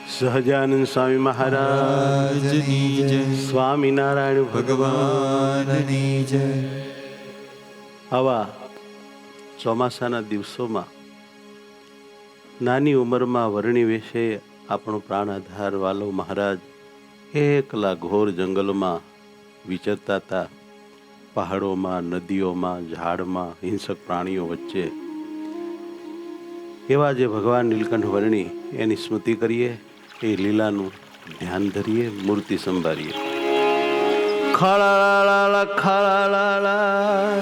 સહજાનંદ સ્વામી મહારાજની જય, સ્વામિનારાયણ ભગવાનની જય. આવા ચોમાસાના દિવસોમાં નાની ઉંમરમાં વર્ણી વેશે આપણો પ્રાણ આધાર વાલો મહારાજ એકલા ઘોર જંગલમાં વિચરતા હતા. પહાડોમાં, નદીઓમાં, ઝાડમાં, હિંસક પ્રાણીઓ વચ્ચે. એવા જે ભગવાન નીલકંઠ વર્ણી એની સ્મૃતિ કરીએ, એ લીલાનું ધ્યાન ધરીએ, મૂર્તિ સંભાળીએ. ખળાળા ખળાળા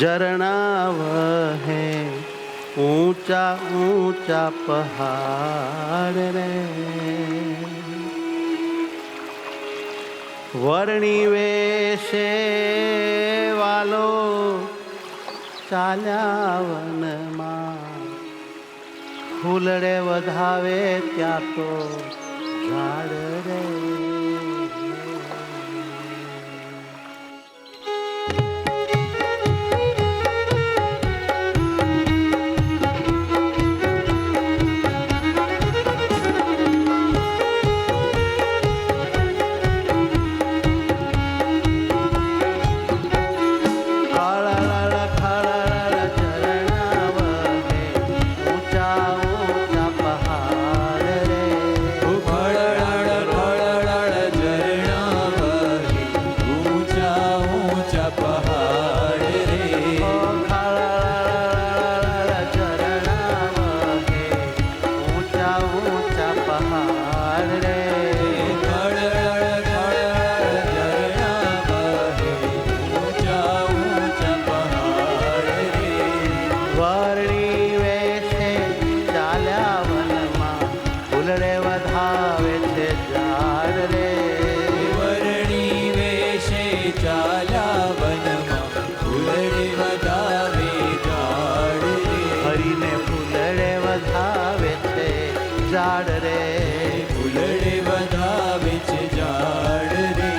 ઝરણા વહે, ઊંચા ઊંચા પહાડ રે, વર્ણી વેશે વાલો ચાલ્યા વનમાં, ફૂલડે વધાવે ત્યાં તો ઝાડ રે. ઝાડ રે ફૂલડે વધાવે છે ઝાડ રે.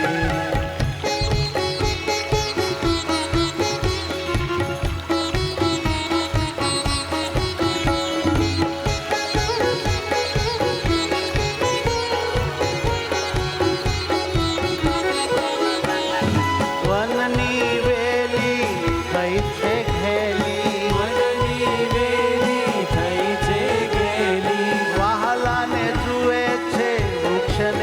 વનની વેલી થઈ છે ઘેલી, વનની વેલી થઈ છે ઘેલી, વહાલાને જુએ છે વૃક્ષ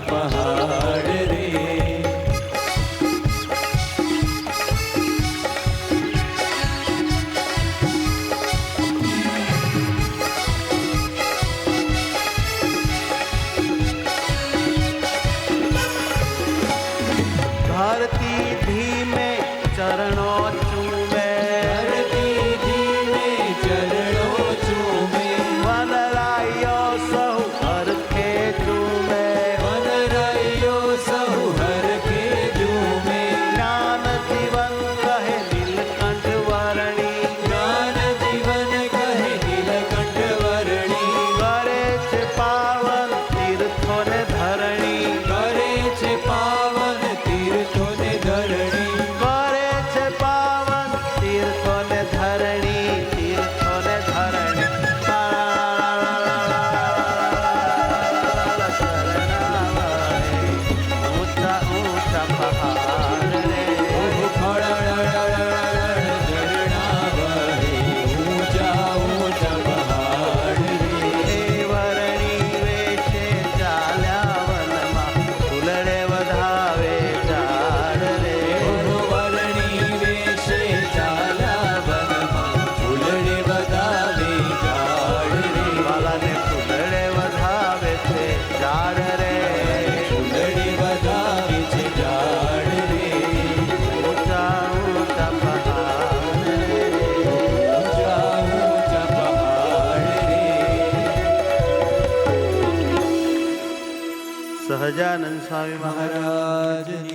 પહાડ રે. धरती धीमे चरणों चूमे, ધરતી ધીમે ચરણો ચૂમે. વનરાયો સહુ હરખે ચૂમે, વનરાયો સહુ હરખે ઝૂમે. જ્ઞાન જીવન કહે નીલકંઠ વર્ણી, જ્ઞાન જીવન કહે નીલકંઠ વર્ણી. કરે છે પાવન તીર્થોને ધરણી, કરે છે પાવન તીર્થોને ધરણી. કરે છે પાવન તીર્થોને ધરણી, તીર્થોને ધરણી. ઊંચા ઊંચા પહાડ રે, ઝરણા વહે ઊંચા ઊંચા પહાડ રે. એ વરણી વેશે ચાલ્યા વનમાં, ફૂલડે વધાવે ઝાડ રે. વરણી વેશે ચાલ્યા વનમાં, ફૂલડે વધાવે ઝાડ રે. વાલાને ફૂલડે વધાવે છે ઝાડ રે, ફૂલડે વધાવે છે ઝાડ રે. ઊંચા ઊંચા પહાડ રે. ઊંચા ઊંચા પહાડ રે. સહજાનંદ સ્વામી મહારાજ મહારાજની